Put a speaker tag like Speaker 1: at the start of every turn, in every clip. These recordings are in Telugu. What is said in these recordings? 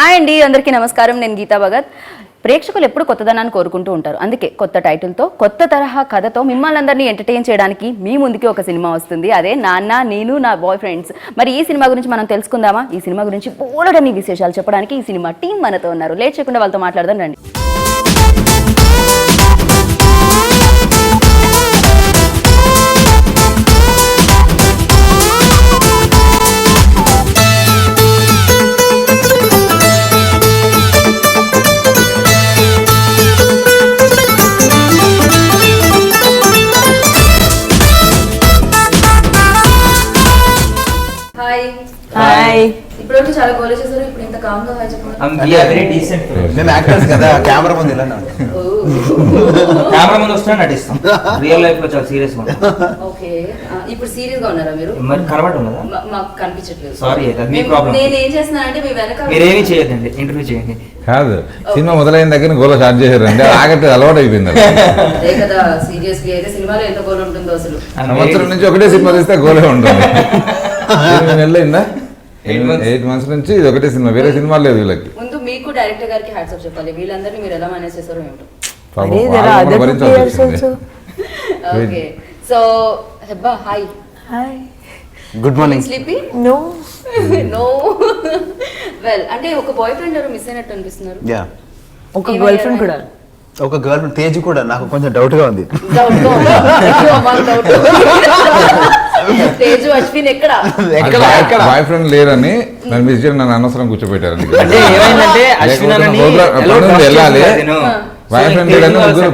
Speaker 1: హాయ్ అండి, అందరికీ నమస్కారం. నేను గీతా భగత్. ప్రేక్షకులు ఎప్పుడు కొత్తదనాన్ని కోరుకుంటూ ఉంటారు. అందుకే కొత్త టైటిల్తో, కొత్త తరహా కథతో మిమ్మల్ని అందరినీ ఎంటర్టైన్ చేయడానికి మీ ముందుకి ఒక సినిమా వస్తుంది. అదే నాన్న నేను నా బాయ్ ఫ్రెండ్స్. మరి ఈ సినిమా గురించి మనం తెలుసుకుందామా? ఈ సినిమా గురించి బోలెడన్ని విశేషాలు చెప్పడానికి ఈ సినిమా టీం మనతో ఉన్నారు. లేట్ చేయకుండా వాళ్ళతో మాట్లాడదాం రండి. హాయ్. ఇప్పుడు చాలా గోల చేశారు. ఇప్పుడు ఇంత కామ్ గా హాయ్ చెప్పండి.
Speaker 2: We are very decent.
Speaker 3: మేము యాక్టర్స్ కదా, కెమెరా ముందు ఇలా
Speaker 2: కెమెరా ముందు వస్తున్నా నటిస్తాం. రియల్ లైఫ్ లో చాలా సీరియస్ గా.
Speaker 1: ఓకే, ఇప్పుడు సీరియస్ గా ఉన్నారా మీరు?
Speaker 2: మరి కనబడి ఉన్నదా?
Speaker 1: మాకు కనిపించట్లేదు.
Speaker 2: సారీ, అది మీ ప్రాబ్లం.
Speaker 1: నేను ఏం చేస్తున్నానంటే మీ వెనక
Speaker 2: మీరేమీ చేయొద్దండి, ఇంటర్వ్యూ చేయండి.
Speaker 4: కాదు, సినిమా మొదలైన దగ్గర గోల స్టార్ట్ చేశారండి. ఆగట్టు అలవాటు అయిపోయింది.
Speaker 1: అదే కదా, సీరియస్లీ అయితే సినిమాలో ఎంత గోల్ ఉంటుందో అసలు.
Speaker 4: సంవత్సరం నుంచి ఒకటే సినిమా తీస్తే గోలే ఉంటుంది. 8 నెలలు అయిందా? 8 months నుంచి ఇది ఒకటే సినిమా, వేరే సినిమా లేదు వీళ్ళకి.
Speaker 1: ముందు మీకు డైరెక్టర్ గారికి హ్యాట్స్ ఆఫ్ చెప్పాలి. వీళ్ళందరినీ మీరు ఎలా మేనేజ్ చేశారో ఏమిటో. Okay, so Hebah hi.
Speaker 3: Hi, good morning.
Speaker 1: Sleepy?
Speaker 3: No
Speaker 1: no. Well, అంటే ఒక బాయ్ ఫ్రెండ్ ఎవరు మిస్ అయినట్టు అనిపిస్తున్నారు.
Speaker 3: యా,
Speaker 5: ఒక గర్ల్ ఫ్రెండ్ కూడా.
Speaker 3: ఒక గర్ల్ ఫ్రెండ్ తేజ్ కూడా నాకు కొంచెం డౌట్ గా ఉంది.
Speaker 1: తేజు అశ్విన్ ఎక్కడ
Speaker 4: బాయ్ ఫ్రెండ్ లేరని నన్ను మిస్ చేయడం, నన్ను అనవసరం కూర్చోబెట్టారండి.
Speaker 2: అంటే ఏమైందంటే అశ్విన్ అని
Speaker 4: వెళ్ళాలి, బాయ్ ఫ్రెండ్ లేడని ముగ్గురు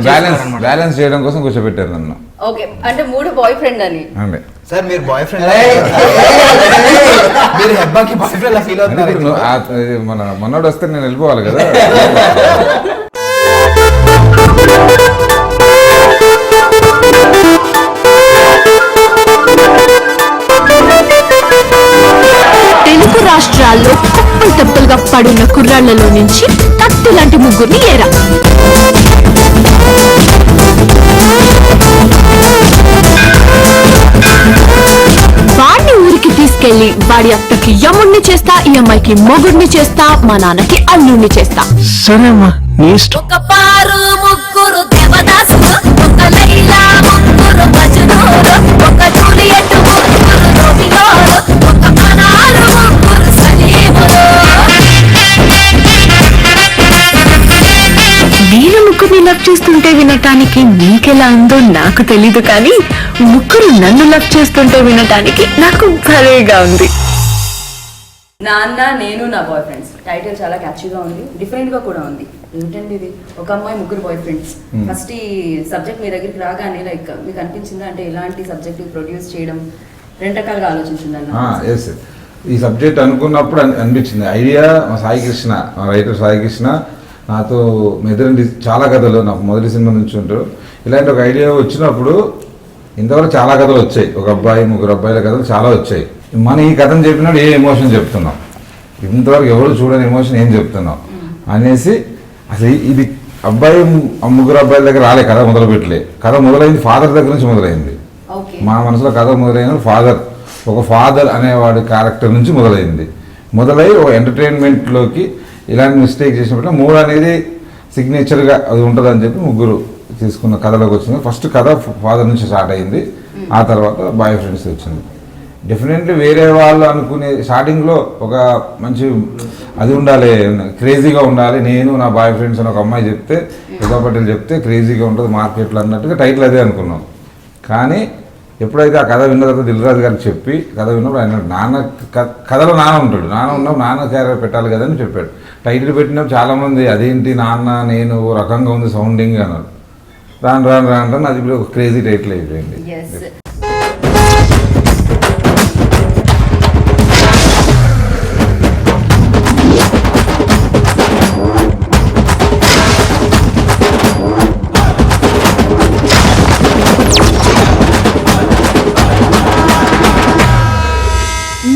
Speaker 4: బ్యాలెన్స్ చేయడం కోసం కూర్చోబెట్టారు నన్ను.
Speaker 1: ఓకే, అంటే 3 బాయ్ ఫ్రెండ్ అని.
Speaker 4: అండి
Speaker 3: సార్, మీరు బాయ్ ఫ్రెండ్, మీరు హెబ్బాకి బాయ్ ఫ్రెండ్ ఫీల్ అవుతున్నారు.
Speaker 4: మన మనోడు వస్తే నేను వెళ్ళిపోవాలి కదా.
Speaker 6: తెలుగు రాష్ట్రాల్లో కుప్పలు తెప్పలుగా పడున్న కుర్రాళ్లలో నుంచి కత్తి లాంటి ముగ్గురిని ఏరా. వాడిని ఊరికి తీసుకెళ్లి వాడి అత్తకి యముణ్ణి చేస్తా, ఈ అమ్మాయికి మొగుడిని చేస్తా, మా నాన్నకి అల్లుణ్ణి చేస్తా.
Speaker 3: సరేమ్మా, నీ ఇష్టం.
Speaker 6: ఒక పారు ముగ్గురు దేవదాసులు, ఒక లైలా ముగ్గురు మజ్నూరు, ఒక జూలియట్ ముగ్గురు రోమియోలు, ఒక అనారు ముగ్గురు సలీములు. నేను ముగ్గురిని లవ్ చేస్తుంటే వినటానికి మీకెలా ఉందో నాకు తెలీదు, కానీ ముగ్గురు నన్ను లవ్ చేస్తుంటే వినటానికి నాకు భలేగా ఉంది.
Speaker 1: నాన్న నేను నా బాయ్ ఫ్రెండ్స్ టైటిల్ చాలా క్యాచీగా ఉంది, డిఫరెంట్ గా కూడా ఉంది. ఏంటండి ఇది, ఒక అమ్మాయి ముగ్గురు బాయ్ ఫ్రెండ్స్. ఫస్ట్ ఈ సబ్జెక్ట్ మీ దగ్గరికి రాగానే లైక్ మీకు అనిపించిందా, అంటే ఇలాంటి సబ్జెక్ట్ ప్రొడ్యూస్ చేయడం 2 రకాలుగా ఆలోచించిందన్న?
Speaker 4: ఈ సబ్జెక్ట్ అనుకున్నప్పుడు అనిపించింది ఐడియా. మా సాయి కృష్ణ, మా రైటర్ సాయి కృష్ణ నాతో మెదరండి చాలా కథలు నాకు మొదటి సినిమా నుంచి ఉంటారు. ఇలాంటి ఒక ఐడియా వచ్చినప్పుడు ఇంతవరకు చాలా కథలు వచ్చాయి, ఒక అబ్బాయి ముగ్గురు అబ్బాయిల కథలు చాలా వచ్చాయి. మనం ఈ కథను చెప్పినప్పుడు ఏ ఎమోషన్ చెప్తున్నాం, ఇంతవరకు ఎవరు చూడని ఎమోషన్ ఏం చెప్తున్నాం అనేసి, అసలు ఇది అబ్బాయి ముగ్గురు అబ్బాయిల దగ్గర రాలే, కథ మొదలుపెట్టలే. కథ మొదలైంది ఫాదర్ దగ్గర నుంచి మొదలైంది. మా మనసులో కథ మొదలైన ఒక ఫాదర్ అనేవాడి క్యారెక్టర్ నుంచి మొదలై ఒక ఎంటర్టైన్మెంట్లోకి ఇలాంటి మిస్టేక్ చేసినప్పుడు 3 అనేది సిగ్నేచర్గా అది ఉంటుందని చెప్పి ముగ్గురు తీసుకున్న కథలోకి వచ్చింది. ఫస్ట్ కథ ఫాదర్ నుంచి స్టార్ట్ అయింది, ఆ తర్వాత బాయ్ ఫ్రెండ్స్ వచ్చింది. డెఫినెట్లీ వేరే వాళ్ళు అనుకునే స్టార్టింగ్లో ఒక మంచి అది ఉండాలి, క్రేజీగా ఉండాలి. నేను నా బాయ్ ఫ్రెండ్స్ అని ఒక అమ్మాయి చెప్తే, యుగా పటేల్ చెప్తే క్రేజీగా ఉంటుంది మార్కెట్లో అన్నట్టుగా టైటిల్ అదే అనుకున్నాం. కానీ ఎప్పుడైతే ఆ కథ విన్న తర్వాత దిల్ రాజు గారికి చెప్పి కథ విన్నప్పుడు ఆయన నాన్న కథలో నాన్న ఉంటాడు, నాన్న ఉన్నప్పుడు నాన్న క్యారెక్టర్ పెట్టాలి కదా అని చెప్పాడు. టైటిల్ పెట్టినప్పుడు చాలామంది అదేంటి నాన్న నేను ఓ రకంగా ఉంది సౌండింగ్ అన్నారు. రాను అది ఇప్పుడు ఒక క్రేజీ టైటిల్ అయిపోయింది.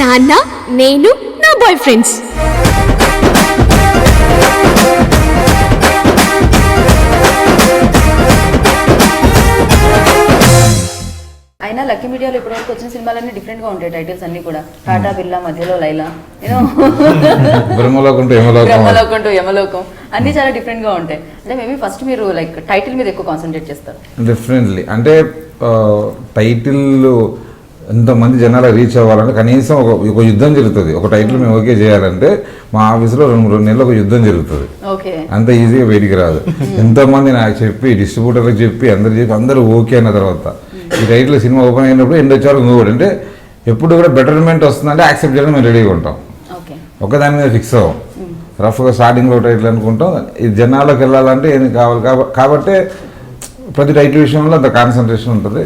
Speaker 6: నాన్న నేను నా బాయ్ ఫ్రెండ్స్.
Speaker 1: అయినా లక్కీ మీడియా ఇండియాలో ఇప్పటివరకు వచ్చిన సినిమాలన్నీ డిఫరెంట్ గా ఉంటాయి టైటిల్స్ అన్ని కూడా. టాటా బిర్లా మధ్యలో లైలా, యూనో
Speaker 4: బ్రహ్మలోకం టు యమలోకం.
Speaker 1: బ్రహ్మలోకం టు యమలోకం అన్ని చాలా డిఫరెంట్ గా ఉంటాయి. అంటే మేబీ ఫస్ట్ మీరు లైక్ టైటిల్ మీద ఎక్కువ కాన్సన్ట్రేట్ చేస్తారు.
Speaker 4: డెఫినెట్లీ. అంటే టైటిల్ ఎంతమంది జనాలకు రీచ్ అవ్వాలంటే కనీసం ఒక యుద్ధం జరుగుతుంది. ఒక టైటిల్ మేము ఓకే చేయాలంటే మా ఆఫీస్లో 2 నెలలు ఒక యుద్ధం జరుగుతుంది.
Speaker 1: ఓకే,
Speaker 4: అంత ఈజీగా బయటికి రాదు. ఎంతోమంది నాకు చెప్పి డిస్ట్రిబ్యూటర్లకు చెప్పి అందరూ ఓకే అన్న తర్వాత ఈ టైటిల్ సినిమా ఓపెన్ అయినప్పుడు ఎండ్ వచ్చారు ఇంకొకటి. అంటే ఎప్పుడు కూడా బెటర్మెంట్ వస్తుందంటే యాక్సెప్ట్ చేయడం మేము రెడీగా ఉంటాం. ఒకదాని మీద ఫిక్స్ అవ్వం. రఫ్గా స్టార్టింగ్లో టైటిల్ అనుకుంటాం. ఇది జనాల్లోకి వెళ్ళాలంటే ఏం కావాలి కాబట్టి ప్రతి టైటిల్ విషయంలో అంత కాన్సన్ట్రేషన్ ఉంటుంది.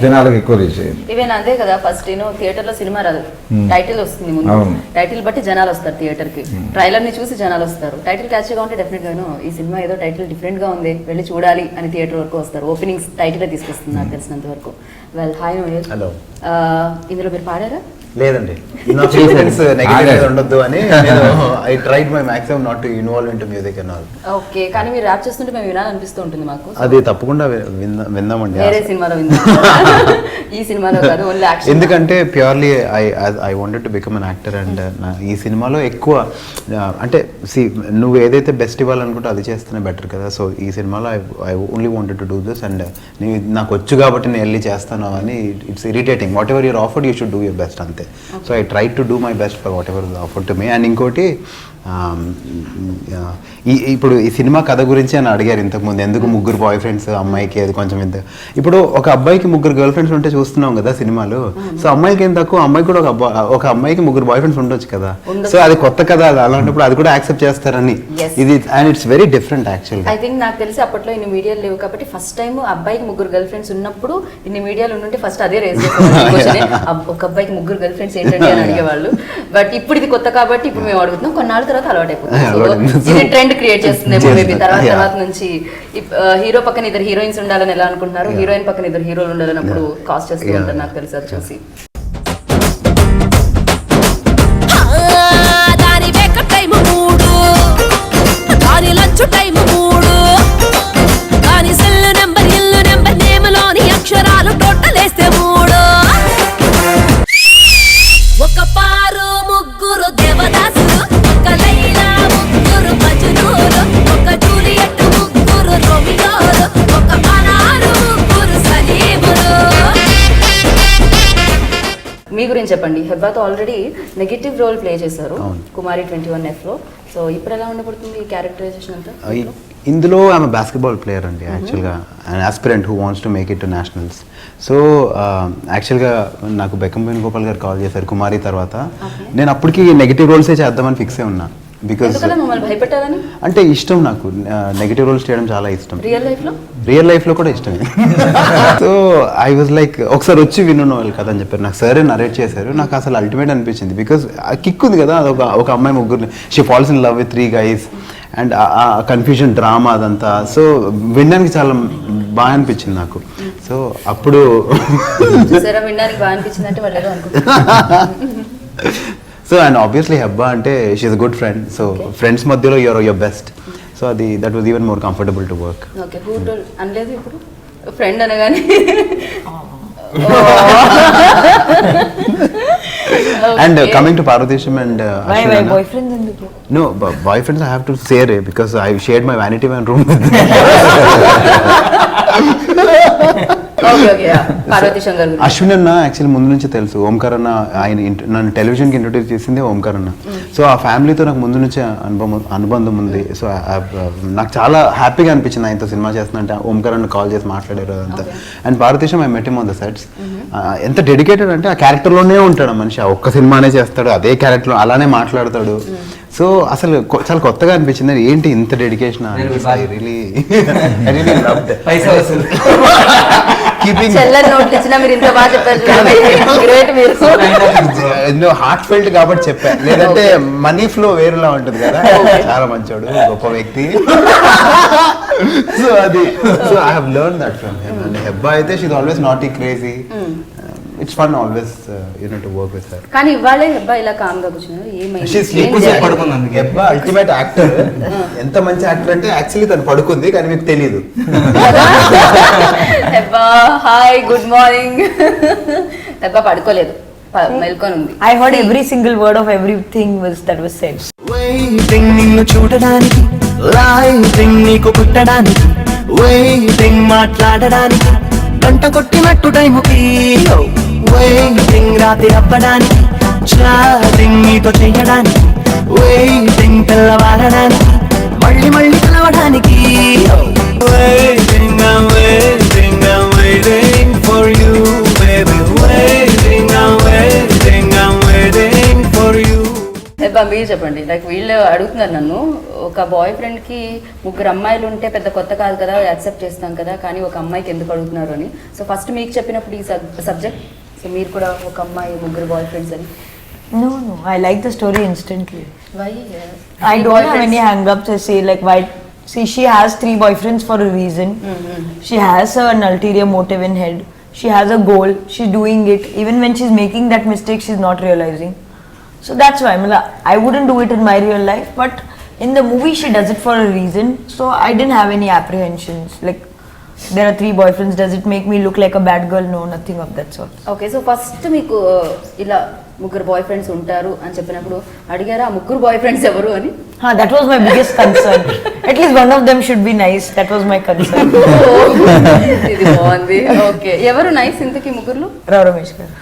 Speaker 4: జనాలకు ఎక్కువ రీచ్ అయ్యింది.
Speaker 1: ఈవెన్ అదే కదా, ఫస్ట్ థియేటర్ లో సినిమా రాదు, టైటిల్ వస్తుంది ముందు. టైటిల్ బట్టి జనాలు వస్తారు థియేటర్ కి, ట్రైలర్ ని చూసి జనాలు వస్తారు. టైటిల్ క్యాచ్ గా ఉంటే డెఫినెట్ గాను ఈ సినిమా ఏదో టైటిల్ డిఫరెంట్ గా ఉంది, వెళ్ళి చూడాలి అని థియేటర్ వరకు వస్తారు. ఓపెనింగ్స్ టైటిల్ తీసుకొస్తుంది నాకు తెలిసినంత వరకు. Well, hi Noel.
Speaker 3: హలో.
Speaker 1: ఇందులో మీరు పాడారా?
Speaker 3: లేదండి, నా ఫ్రెండ్స్ నెగటివ్ ఉండొద్దు అని I tried my maximum not to involve into music and all.
Speaker 1: Okay, కానీ మీరు ర్యాప్ చేస్తుంటే మేము వినాలనిపిస్తూ ఉంటుంది మాకు.
Speaker 3: అది తప్పకుండా విందామండి.
Speaker 1: వేరే సినిమాలో విందాం, ఈ సినిమాలో కాదు, ఓన్లీ యాక్షన్.
Speaker 3: ఎందుకంటే purely I wanted to become an actor. And ఈ సినిమాలో ఎక్కువ అంటే నువ్వు ఏదైతే బెస్ట్ ఇవ్వాలనుకుంటే అది చేస్తేనే బెటర్ కదా. సో ఈ సినిమాలో I only wanted to do this. And నాకు వచ్చు కాబట్టి నేను వెళ్ళి చేస్తాను అని it's irritating. Whatever you're offered you should do your best అంతే. So I try to do my best for whatever offered to me. And ఇంకోటి ఇప్పుడు ఈ సినిమా కథ గురించి అని అడిగారు ఇంతకుముందు, ఎందుకు 3 బాయ్ ఫ్రెండ్స్ అమ్మాయికి అది కొంచెం ఇంత. ఇప్పుడు ఒక అబ్బాయికి 3 గర్ల్ ఫ్రెండ్స్ ఉంటే చూస్తున్నాం కదా సినిమాలు. సో అమ్మాయికి ఏం తక్కువ, అమ్మాయికి కూడా ఒక అమ్మాయికి 3 బాయ్ ఫ్రెండ్స్ ఉండొచ్చు కదా. సో అది కొత్త కథ, అలాంటప్పుడు అది కూడా యాక్సెప్ట్ చేస్తారని ఇది. And it's very different actually.
Speaker 1: I think నాకు తెలిసి అప్పట్లో ఇన్ని మీడియాలు లేవు కాబట్టి ఫస్ట్ టైం అబ్బాయికి 3 గర్ల్ ఫ్రెండ్స్ ఉన్నప్పుడు ఇన్ని మీడియాలు ఉంటే ఫస్ట్ అదే రేజ్ చేసేవాళ్ళు. ఒక అబ్బాయికి 3 గర్ల్ ఫ్రెండ్స్ ఏంటంటే అని అడిగేవాళ్ళు. బట్ ఇప్పుడు ఇది కొత్త కాబట్టి ఇప్పుడు మేము అడుగుతున్నాం. కొన్నాళ్ళ తర్వాత అలవాటు అయిపోతుంది. ఇది ట్రెండ్ క్రియేట్ చేస్తుంది మేబీ తర్వాత నుంచి. హీరో పక్కన 2 హీరోయిన్స్ ఉండాలని ఎలా అనుకుంటున్నారు, హీరోయిన్ పక్కన 2 హీరోలు ఉండాలని అప్పుడు కాస్ట్ చేస్తూ ఉంటారు నాకు తెలిసి అది చూసి.
Speaker 7: దాని బ్రేకప్ టైం 3, దాని లంచ్ టైం 3, దాని సెల్ నెంబర్ ఇల్లు నెంబర్ నేమ్లోని అక్షరాలు టోటల్ వేస్తే 3. ఒక పారు 3 దేవదాసులు, ఒక లైలా 3 మజ్నూలు, ఒక జూలియట్ 3 రోమియోలు, ఒక అనారు 3 సలీములు.
Speaker 1: మీ గురించి చెప్పండి. హెబ్బాతో ఆల్రెడీ నెగటివ్ రోల్ ప్లే చేశారు కుమారి 21F లో. సో ఇప్పుడు ఎలా ఉండబడుతుంది ఈ క్యారెక్టరైజేషన్ అంతా?
Speaker 3: ఇందులో ఆమె బాస్కెట్బాల్ ప్లేయర్ అండి యాక్చువల్గా, an aspirant who wants to make it to nationals. So యాక్చువల్గా నాకు బెక్కం వేణుగోపాల్ గారు కాల్ చేశారు కుమారి తర్వాత. నేను అప్పటికి నెగిటివ్ రోల్సే చేద్దామని ఫిక్స్ అయి ఉన్నా. బికాస్ అంటే ఇష్టం నాకు, నెగిటివ్ రోల్స్ చేయడం చాలా ఇష్టం. రియల్ లైఫ్లో కూడా ఇష్టమే. సో ఐ వాజ్ లైక్ ఒకసారి వచ్చి విను కదా అని చెప్పారు. నాకు సరే నరేట్ చేశారు. నాకు అసలు అల్టిమేట్ అనిపించింది. బికాస్ కిక్ ఉంది కదా, ఒక అమ్మాయి 3 she falls in love with 3 guys and ఆ కన్ఫ్యూజన్ డ్రామా అదంతా. సో వినడానికి చాలా బాగా అనిపించింది నాకు. సో అప్పుడు
Speaker 1: వినడానికి బాగా అనిపించింది అంటే వాళ్ళు అనుకుంటున్నారు.
Speaker 3: సో అండ్ ఆబ్వియస్లీ హెబ్బా అంటే she is a good friend. So friends మధ్యలో యువర్ బెస్ట్. సో అది that was even more comfortable to work.
Speaker 1: Okay, who told అనలేదు ఇప్పుడు ఫ్రెండ్ అనగానే.
Speaker 3: And coming to Parvatesham and
Speaker 5: why boyfriends enduku?
Speaker 3: No, boyfriends I have to say because I shared my vanity van room with them. Ashwin అన్న యాక్చువల్లీ ముందు నుంచి తెలుసు. ఓంకార్ అన్న ఆయన నన్ను టెలివిజన్కి ఇంట్రొడ్యూస్ చేసిందే ఓంకార్ అన్న. సో ఆ ఫ్యామిలీతో నాకు ముందు నుంచే అనుబంధం ఉంది. సో నాకు చాలా హ్యాపీగా అనిపించింది ఆయనతో సినిమా చేస్తున్నా అంటే. ఓంకార్ అన్న కాల్ చేసి మాట్లాడారు అదంతా. అండ్ భారతదేశం I met him on the sets. ఎంత డెడికేటెడ్ అంటే ఆ క్యారెక్టర్లోనే ఉంటాడు మనిషి. ఆ ఒక్క సినిమానే చేస్తాడు, అదే క్యారెక్టర్ అలానే మాట్లాడతాడు. సో అసలు చాలా కొత్తగా అనిపించింది. ఏంటి ఇంత డెడికేషన్. హార్ట్ ఫెల్ట్ కాబట్టి చెప్పా, లేదంటే మనీ ఫ్లో వేరులా ఉంటుంది కదా. చాలా మంచోడు, గొప్ప వ్యక్తి. సో అది I have learn that from him. And Hebba అయితే she is always naughty crazy. It's fun always to work with her.
Speaker 1: కానీ ఇవాళే హెబ్బా ఇలా కామ్ గా కూర్చున్నారు.
Speaker 3: Hebba ultimate actor. ఎంత మంచి యాక్టర్ అంటే యాక్చువల్లీ తను పడుకుంది కానీ మీకు తెలియదు.
Speaker 1: Hebah hi, good morning. తప్ప పడుకోలేదు, మెల్కొని ఉంది.
Speaker 5: I heard every single word of everything that was said.
Speaker 8: Waiting నిన్ను చూడడానికి, లైటింగ్ నీకు పుట్టడానికి, వెయిటింగ్ మాట్లాడడానికి, గంట కొట్టినట్టు టైముకి, వెయిటింగ్ రాత్రి అవ్వడానికి, చాటింగ్ నీతో చెయ్యడానికి, వెయిటింగ్ తెల్లవారడానికి, మళ్ళీ మళ్ళీ కలవడానికి, waiting waiting waiting for you baby, waiting waiting for you.
Speaker 1: మీరు చెప్పండి, లైక్ వీళ్ళు అడుగుతున్నారు నన్ను, ఒక బాయ్ ఫ్రెండ్ కి 3 అమ్మాయిలు ఉంటే పెద్ద కొత్త కాదు కదా, యాక్సెప్ట్ చేస్తాం కదా, కానీ ఒక అమ్మాయికి ఎందుకు అడుగుతున్నారు అని. సో ఫస్ట్ మీకు చెప్పినప్పుడు ఈ సబ్జెక్ట్, సో మీరు కూడా ఒక అమ్మాయి 3 బాయ్ ఫ్రెండ్స్ అని.
Speaker 5: No, I like the story instantly.
Speaker 1: Why?
Speaker 5: I don't have any hang-ups. I say like why. See, she has 3 boyfriends for a reason. She has an ulterior motive in head. She has a goal. She's doing it. Even when she's making that mistake, she's not realizing. So that's why I wouldn't do it in my real life. But in the movie, she does it for a reason. So I didn't have any apprehensions. Like there are 3 boyfriends. Does it make me look like a bad girl? No, nothing of that sort.
Speaker 1: Okay, so first మీకు ఇలా 3 బాయ్ ఫ్రెండ్స్ ఉంటారు అని చెప్పినప్పుడు అడిగారా ఆ 3 బాయ్ ఫ్రెండ్స్ ఎవరు అని?
Speaker 5: That was my biggest concern. At least one of them should be nice. That was my concern.
Speaker 1: ఇది బాగుంది. ఓకే, ఎవరు నైస్ ఇంతకీ 3లో?
Speaker 5: Rao Ramesh garu.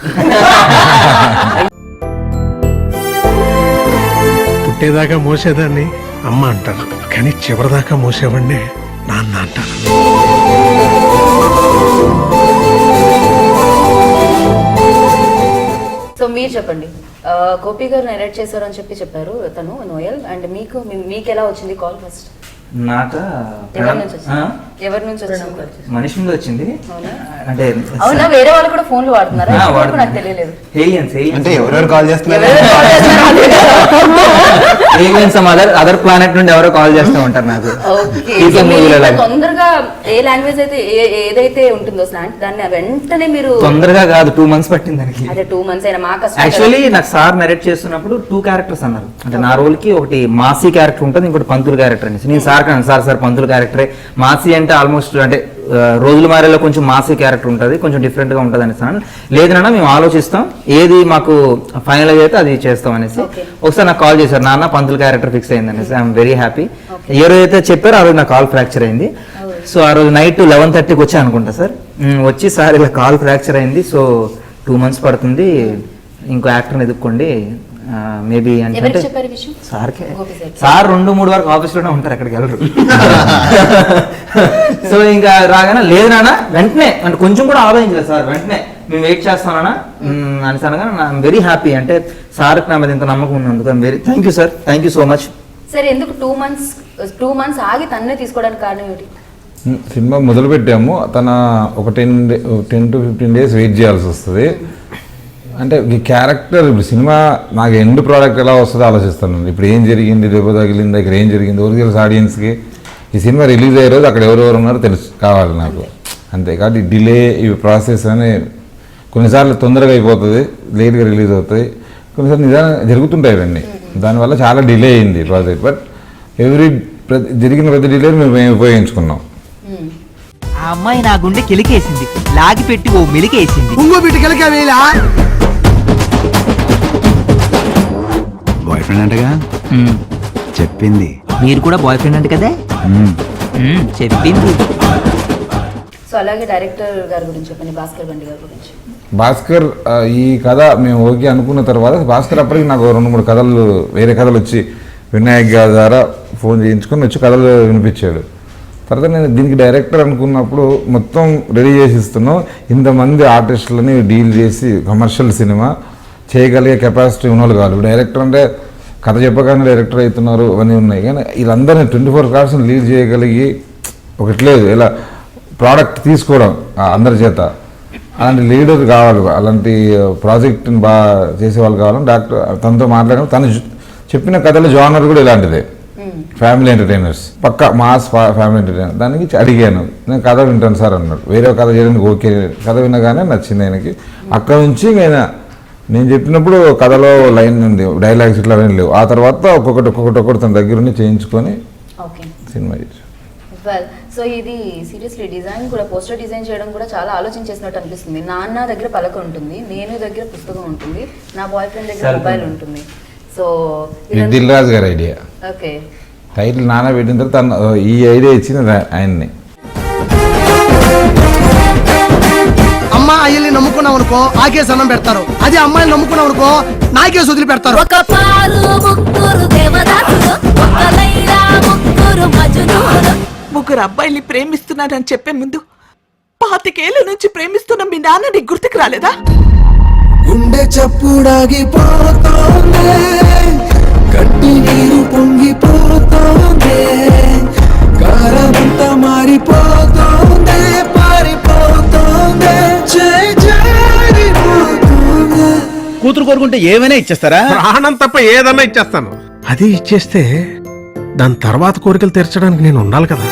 Speaker 9: పుట్టేదాకా మోసేదాన్ని అమ్మ అంటాను, కానీ చివరిదాకా మోసేవాడిని నాన్న అంటాను.
Speaker 1: సో మీరు చెప్పండి, గోపి గారు నరేట్ చేశారు అని చెప్పారు తను నోయల్, అండ్ మీకు ఎలా వచ్చింది కాల్ ఫస్ట్?
Speaker 2: నాక
Speaker 1: ఎవరి నుంచి వచ్చింది?
Speaker 2: మనిషి నుండి వచ్చింది. అంటే
Speaker 1: అవునా, వేరే వాళ్ళు కూడా ఫోన్లు వాడుతున్నారా? నాకు తెలియలేదు.
Speaker 3: అంటే ఎవరెవరు కాల్ చేస్తున్నారు?
Speaker 2: అదర్ ప్లానెట్ నుండి ఎవరో కాల్ చేస్తూ ఉంటారు నాకు.
Speaker 1: తొందరగా ఏ లాంగ్వేజ్ అయితే ఏదైతే ఉంటుందో స్లాంట్, దాన్ని వెంటనే మీరు
Speaker 2: తొందరగా కాదు 2 months పట్టింది దానికి.
Speaker 1: అదే 2 months అయినా మాకు
Speaker 2: యాక్చువల్లీ నాకు సార్ నరేట్ చేస్తున్నప్పుడు 2 క్యారెక్టర్స్ అన్నారు. అంటే నా రోల్ కి ఒకటి మాసీ క్యారెక్టర్ ఉంటుంది, ఇంకోటి పంతులు క్యారెక్టర్ అనేసి. నేను సార్ కాను, సార్ పంతులు క్యారెక్టరే. మాసీ అంటే ఆల్మోస్ట్ అంటే రోజుల మారేలో కొంచెం మాసీ క్యారెక్టర్ ఉంటుంది, కొంచెం డిఫరెంట్ గా ఉంటుంది అనేసి. లేదన్నా మేము ఆలోచిస్తాం, ఏది మాకు ఫైనలైజ్ అయితే అది చేస్తాం అనేసి. ఒకసారి నాకు కాల్ చేశారు, నాన్న పంతులు క్యారెక్టర్ ఫిక్స్ అయింది అనేసి. I'm very happy. ఏ రోజు అయితే చెప్పారో ఆ రోజు నా కాల్ ఫ్రాక్చర్ అయింది. సో ఆ రోజు నైట్ 11:30కి వచ్చా అనుకుంటా సార్. వచ్చి సార్ ఇలా కాల్ ఫ్రాక్చర్ అయింది, సో 2 months పడుతుంది, ఇంకో యాక్టర్ని ఎదుక్కోండి మేబీ అంటే సార్కే. సార్ 2-3 వరకు ఆఫీస్లోనే ఉంటారు, అక్కడికి వెళ్ళరు. సో ఇంకా రాగానే లేదు నాన్న వెంటనే, అంటే కొంచెం కూడా ఆలోచించలేదు సార్, వెంటనే మేము వెయిట్ చేస్తానా అని అనగా ఐఎమ్ వెరీ హ్యాపీ. అంటే సార్కి నా మీద ఇంత నమ్మకం ఉన్నందుకు I'm very thank you sir, thank you so much.
Speaker 1: సరే, ఎందుకు 2 months ఆగి తన్నే తీసుకోవడానికి కారణం ఏంటి?
Speaker 4: సినిమా మొదలు పెట్టాము, తన ఒక 10 to 15 days వెయిట్ చేయాల్సి వస్తుంది. అంటే ఈ క్యారెక్టర్ ఇప్పుడు సినిమా నాకు ఎండ్ ప్రోడక్ట్ ఎలా వస్తుందో ఆలోచిస్తాను. ఇప్పుడు ఏం జరిగింది, రేపు తగిలింది, ఇక్కడ ఏం జరిగింది ఎవరికి తెలుసు ఆడియన్స్కి. ఈ సినిమా రిలీజ్ అయ్యే రోజు అక్కడ ఎవరెవరు ఉన్నారో తెలుసు కావాలి నాకు, అంతే. కాబట్టి డిలే ఈ ప్రాసెస్ అని కొన్నిసార్లు తొందరగా అయిపోతుంది, లేట్గా రిలీజ్ అవుతుంది, కొన్నిసార్లు నిజంగా జరుగుతుంటాయి ఇవన్నీ. దానివల్ల చాలా డిలే అయింది ప్రాజెక్ట్. బట్ జరిగిన ప్రతి డిలే మేము ఉపయోగించుకున్నాం.
Speaker 10: ఆ అమ్మాయి నా గుండె కిలికేసింది, లాగి పెట్టి ఓ మెలికేసింది.
Speaker 8: ఇంకో బిడ్డ కెలకేలా
Speaker 3: బాయ్ ఫ్రెండ్ అంటగా చెప్పింది.
Speaker 10: మీరు కూడా బాయ్ ఫ్రెండ్ అంటే కదా? చెప్పింది.
Speaker 1: సో అలాగే డైరెక్టర్ గారి గురించి చెప్పండి, భాస్కర్ బండి గారి గురించి.
Speaker 4: భాస్కర్ ఈ కథ మేము ఓకే అనుకున్న తర్వాత భాస్కర్ అప్పటికి నాకు 2-3 కథలు వేరే కథలు వచ్చి వినాయక్ గారి ద్వారా ఫోన్ చేయించుకొని వచ్చి కథలు వినిపించాడు. తర్వాత నేను దీనికి డైరెక్టర్ అనుకున్నప్పుడు మొత్తం రెడీ చేసి ఇస్తున్నాం, ఇంతమంది ఆర్టిస్టులని డీల్ చేసి కమర్షియల్ సినిమా చేయగలిగే కెపాసిటీ ఉన్నోళ్ళు కాదు. డైరెక్టర్ అంటే కథ చెప్పగానే డైరెక్టర్ అవుతున్నారు, అవన్నీ ఉన్నాయి. కానీ వీళ్ళందరినీ 24 hours లీడ్ చేయగలిగి ఒకట్లేదు ఇలా ప్రోడక్ట్ తీసుకోవడం అందరి చేత, అలాంటి లీడర్ కావాలి, అలాంటి ప్రాజెక్ట్ని బాగా చేసేవాళ్ళు కావాలని డాక్టర్ తనతో మాట్లాడడం. తను చెప్పిన కథల జానర్ కూడా ఇలాంటిదే, ఫ్యామిలీ ఎంటర్టైనర్స్, పక్కా మాస్ ఫ్యామిలీ ఎంటర్టైనర్. దానికి అడిగాను, నేను కథ వింటాను సార్ అన్నాడు. వేరే కథ చేయడానికి ఓకే, కథ వినగానే నచ్చింది ఆయనకి. అక్కడ నుంచి నేను చెప్పినప్పుడు కథలో లైన్ ఉంది, డైలాగ్స్ ఇట్లా లేవు. ఆ తర్వాత ఒక్కొక్కటి తన దగ్గర ఉండి చేయించుకొని సినిమా చేసి.
Speaker 1: వెల్ సో ఇది సీరియస్లీ డిజైన్ కూడా పోస్టర్ డిజైన్ చేయడం కూడా చాలా ఆలోచించేసినట్టు అనిపిస్తుంది. నాన్న దగ్గర పలక ఉంటుంది, నేను దగ్గర పుస్తకం ఉంటుంది, నా బాయ్ ఫ్రెండ్ దగ్గర మొబైల్ ఉంటుంది. సో
Speaker 4: దిల్ రాజు గారి ఐడియా.
Speaker 1: ఓకే,
Speaker 4: టైటిల్ నాన్న పెట్టిన తర్వాత ఈ ఐడియా ఇచ్చింది ఆయన్ని.
Speaker 8: అమ్మాయిల్ని నమ్ముకున్నాం అనుకో ఆకేసి అన్నం పెడతారు, అదే అమ్మాయిని నమ్ముకున్నాం అనుకో నాకేసి వదిలి పెడతారు.
Speaker 7: ఒక పారు ముగ్గురు దేవదాసులు, ఒక లైలా ముగ్గురు మజునూలు.
Speaker 6: ముగ్గురు అబ్బాయిల్ని ప్రేమిస్తున్నానని చెప్పే ముందు 25 ఏళ్ల నుంచి ప్రేమిస్తున్న మీ నాన్న నీకు గుర్తుకు రాలేదా?
Speaker 8: గుండె చప్పుడాగిపోతోంది, గట్టి నీరు పొంగిపోతోంది, కారమంతా మారిపోతోంది, పారిపోతోంది, జారిపోతోంది.
Speaker 10: కూతురు కోరుకుంటే ఏమైనా ఇచ్చేస్తారా?
Speaker 9: ప్రాణం తప్ప ఏదన్నా ఇచ్చేస్తాను. అది ఇచ్చేస్తే దాని తర్వాత కోరికలు తీర్చడానికి నేను ఉండాలి కదా.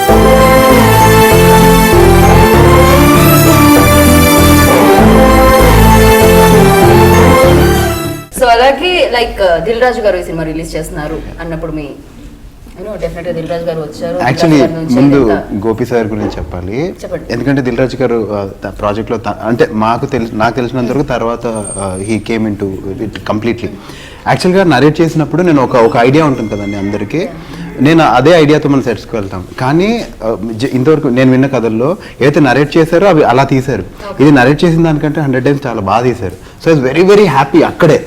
Speaker 1: సో అలాగే లైక్ దిల్ రాజు గారు ఈ సినిమా రిలీజ్ చేస్తున్నారు అన్నప్పుడు మీ డెఫినెట్ గా దిల్ రాజు గారు వచ్చారు.
Speaker 3: యాక్చువల్లీ ముందు గోపి సార్ గురించి చెప్పాలి.
Speaker 1: చెప్పండి.
Speaker 3: ఎందుకంటే దిల్ రాజు గారు ప్రాజెక్ట్లో అంటే నాకు తెలిసినంత వరకు తర్వాత he came in to it completely. యాక్చువల్గా నరేట్ చేసినప్పుడు నేను ఒక ఐడియా ఉంటుంది కదండి అందరికీ, నేను అదే ఐడియాతో మనం సెట్స్కి వెళ్తాం. కానీ ఇంతవరకు నేను విన్న కథల్లో ఏదైతే నరేట్ చేశారో అవి అలా తీశారు. ఇది నరేట్ చేసిన దానికంటే 100 times చాలా బాగా తీశారు. So it's very very happy అక్కడే.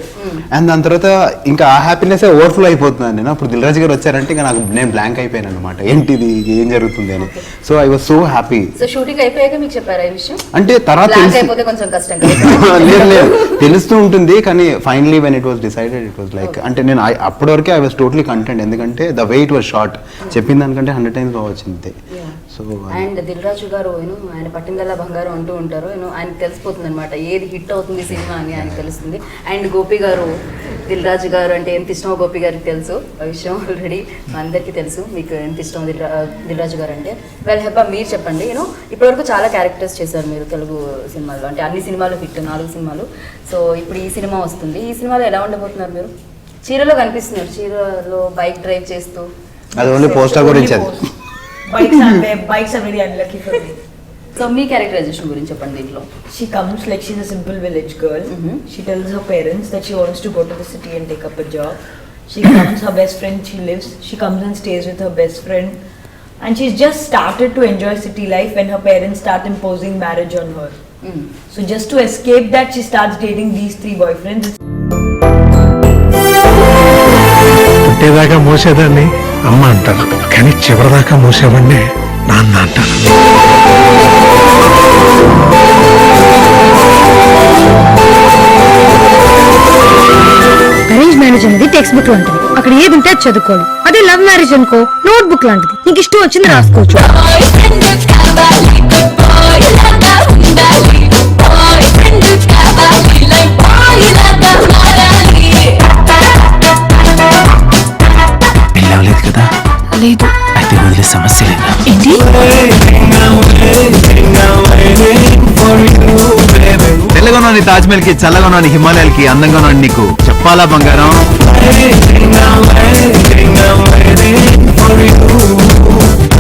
Speaker 3: అండ్ దాని తర్వాత ఇంకా ఆ హ్యాపీనెస్ ఓవర్ఫ్లో అయిపోతున్నాను నేను. అప్పుడు దిల్ రాజు గారు వచ్చారంటే ఇంకా నేను బ్లాంక్ అయిపోయాను అనమాట, ఏంటిది ఏం జరుగుతుంది అని. So I was so happy.
Speaker 1: So shooting అయిపోయాక మీకు చెప్పారా ఈ విషయం?
Speaker 3: అంటే తర్వాత
Speaker 1: కొంచెం కష్టం
Speaker 3: లేదు తెలుస్తూ ఉంటుంది, కానీ finally when it was decided it was like, అంటే నేను అప్పటి వరకే ఐ వాస్ టోటలీ కంటెంట్. ఎందుకంటే the way it was short చెప్పిన దానికంటే 100 times బాగా వచ్చింది. సో
Speaker 1: అండ్ దిల్ రాజు గారు ఆయన పట్టిందల్లా బంగారం అంటూ ఉంటారు. ఆయనకు తెలిసిపోతుంది అనమాట ఏది హిట్ అవుతుంది సినిమా అని ఆయనకు తెలుస్తుంది. అండ్ గోపి గారు, దిల్ రాజు గారు అంటే ఎంత ఇష్టమో గోపి గారికి తెలుసు, ఆ విషయం ఆల్రెడీ అందరికీ తెలుసు మీకు ఎంత ఇష్టమో దిల్ రాజు గారు అంటే. వెల్ హెబ్బా మీరు చెప్పండి. ఇప్పటివరకు చాలా క్యారెక్టర్స్ చేశారు మీరు తెలుగు సినిమాల్లో, అంటే అన్ని సినిమాలు హిట్ 4 సినిమాలు. సో ఇప్పుడు ఈ సినిమా వస్తుంది, ఈ సినిమాలో ఎలా ఉండబోతున్నారు మీరు? చీరలో కనిపిస్తున్నారు, చీరలో బైక్ డ్రైవ్ చేస్తూ.
Speaker 3: అది ఓన్లీ పోస్టర్ గురించి.
Speaker 5: Bikes are very unlucky for me.
Speaker 1: So మీ క్యారెక్టరైజేషన్ గురించి చెప్పండి దీంట్లో.
Speaker 5: She comes like she's a simple village girl. She tells her parents that she wants to go to the city and take up a job. She comes, her best friend, she comes and stays with her best friend. And she's just started to enjoy city life when her parents start imposing marriage on her. So just to escape that, she starts dating these 3 boyfriends.
Speaker 9: పుట్టేదాకా మోసేదాన్ని అమ్మ అంటాను, కానీ చివరిదాకా మోసేవాడిని నాన్న అంటాను.
Speaker 6: అరేంజ్ మ్యారేజ్ అనేది టెక్స్ట్ బుక్ లాంటిది, అక్కడ ఏది ఉంటే అది చదువుకోవాలి. అదే లవ్ మ్యారేజ్ అనుకో నోట్ బుక్ లాంటిది, నీకు ఇష్టం వచ్చింది రాసుకోవచ్చు.
Speaker 8: పెళ్ళవలేదు కదా?
Speaker 6: లేదు.
Speaker 8: అయితే వదిలే సమస్య లేదా?
Speaker 6: ఏంటి?
Speaker 3: తెల్లగా ఉన్నాను తాజ్మహల్ కి, చల్లగా ఉన్నాను హిమాలయాలకి, అందంగా ఉన్నాను నీకు చెప్పాలా బంగారం?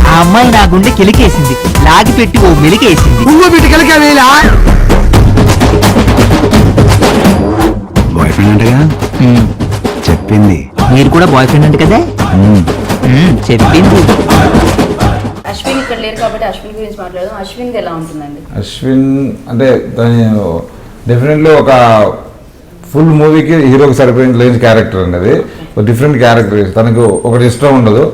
Speaker 10: ఆ అమ్మాయి నా గుండె కెలికేసింది, లాగి పెట్టి ఓ మెలికేసింది.
Speaker 8: నువ్వు వీటికెళ్ళగా వేలా
Speaker 3: బాయ్ ఫ్రెండ్ అంటగా చెప్పింది.
Speaker 10: మీరు కూడా బాయ్ ఫ్రెండ్ అంటే కదా? చెప్పింది.
Speaker 1: అశ్విన్ ఇక్కడ లేరు కాబట్టి అశ్విన్ గురించి మాట్లాడదాం. అశ్విన్ ఎలా ఉంటుందండి?
Speaker 4: అశ్విన్ అంటే దాని డెఫినెట్లీ ఒక ఫుల్ మూవీకి హీరోకి సరిపోయిన లేని క్యారెక్టర్ అండి. అది ఒక డిఫరెంట్ క్యారెక్టర్. తనకు ఒకటి ఇష్టం ఉండదు.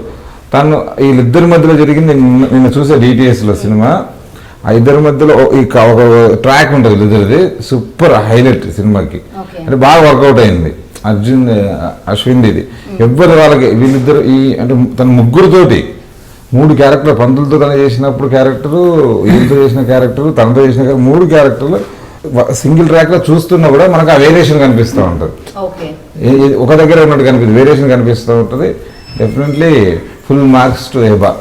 Speaker 4: తను వీళ్ళిద్దరి మధ్యలో జరిగింది నిన్న చూసే డిటిఎస్లో సినిమా. ఆ ఇద్దరి మధ్యలో ఒక ట్రాక్ ఉంటుంది వీళ్ళిద్దరిది, సూపర్ హైలైట్ సినిమాకి. అంటే బాగా వర్కౌట్ అయింది అశ్విన్ ఇది. ఎవ్వరు వాళ్ళకి వీళ్ళిద్దరు అంటే తన ముగ్గురుతోటి 3 క్యారెక్టర్, పంతులతో తను చేసినప్పుడు క్యారెక్టరు, వీళ్ళతో చేసిన క్యారెక్టరు, తనతో చేసిన 3 క్యారెక్టర్లు సింగిల్ ట్రాక్ లో చూస్తున్నా కూడా మనకు ఆ వేరియేషన్ కనిపిస్తూ ఉంటుంది. ఒక దగ్గర ఉన్నట్టు కనిపిస్తుంది, వేరియేషన్ కనిపిస్తూ ఉంటుంది. Definitely full marks to Heba.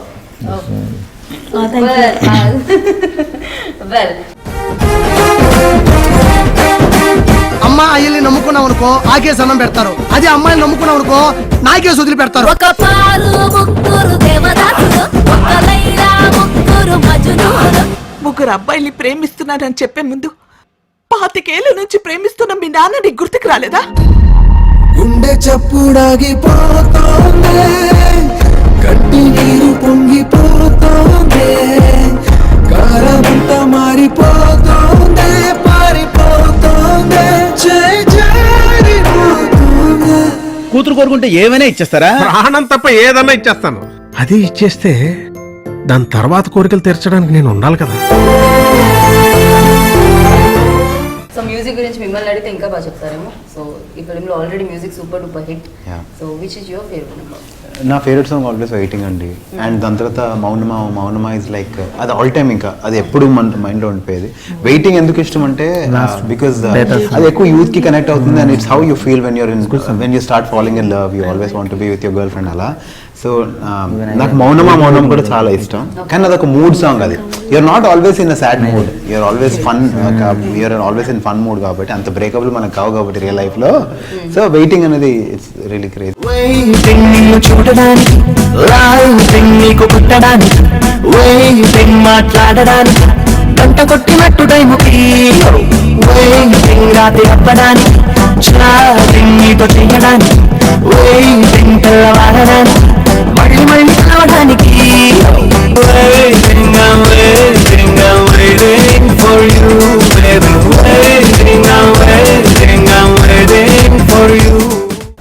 Speaker 8: అమ్మాయిల్ని నమ్ముకున్నాం అనుకో ఆకేసి అన్నం పెడతారు, అదే అమ్మాయిని నమ్ముకున్నాం అనుకో నాకేసి వదిలి పెడతారు.
Speaker 7: ఒక పారు ముగ్గురు దేవదాసులు, ఒక లైలా
Speaker 10: ముగ్గురు అబ్బాయిల్ని ప్రేమిస్తున్నానని చెప్పే ముందు 25 ఏళ్ల నుంచి ప్రేమిస్తున్న మీ నాన్న నీకు గుర్తుకు రాలేదా?
Speaker 8: గుండె చప్పుడాగిపోతోంది, గట్టి నీరు పొంగిపోతోంది, కారమంతా మారిపోతోంది, పారిపోతోంది, జారిపోతోంది.
Speaker 11: కూతురు కోరుకుంటే ఏమైనా ఇచ్చేస్తారా?
Speaker 9: ప్రాణం తప్ప ఏదన్నా ఇచ్చేస్తాను. అది ఇచ్చేస్తే దాని తర్వాత కోరికలు తీర్చడానికి నేను ఉండాలి కదా.
Speaker 1: సో మ్యూజిక్ గురించి మిమ్మల్ని అడిగితే ఇంకా బాగా చెప్తారేమో. సో ఈ ఫిల్మ్లో already music super duper hit. So which is your favourite number?
Speaker 3: నా ఫేవరెట్ సాంగ్ ఆల్వేస్ వెయిటింగ్ అండి. అండ్ దాని తర్వాత మౌనమా ఇస్ లైక్ అది ఆల్ టైమ్, ఇంకా అది ఎప్పుడు మన మైండ్లో ఉండిపోయేది. వెయిటింగ్ ఎందుకు ఇష్టం అంటే బికాస్ అది ఎక్కువ యూత్ కి కనెక్ట్ అవుతుంది. And it's how you feel when you start following in love, you always want to be with your girlfriend అలా. సో నాకు మౌనం కూడా చాలా ఇష్టం. కానీ అదొక మూడ్ సాంగ్. అది you're not always in a sad mood, you're always fun, you're always in fun mood కాబట్టి అంత బ్రేకబుల్ మనకు కావు కాబట్టి రియల్ లైఫ్ లో. సో వెయిటింగ్ అనేది ఇట్స్ రియలీ క్రేజీ.
Speaker 8: వెయిటింగ్ నిన్ను చూడడానికి, లైటింగ్ నీకు పుట్టడానికి, వెయిటింగ్ మాట్లాడడానికి, గంట కొట్టినట్టు టైముకి, వెయిటింగ్ రాత్రి అవ్వడానికి, చాటింగ్ నీతో చేయడానికి, వెయిటింగ్ తెల్లవారడానికి, మళ్ళీ మళ్ళీ కలవడానికి, waiting I'm waiting for you baby, waiting I'm waiting for you.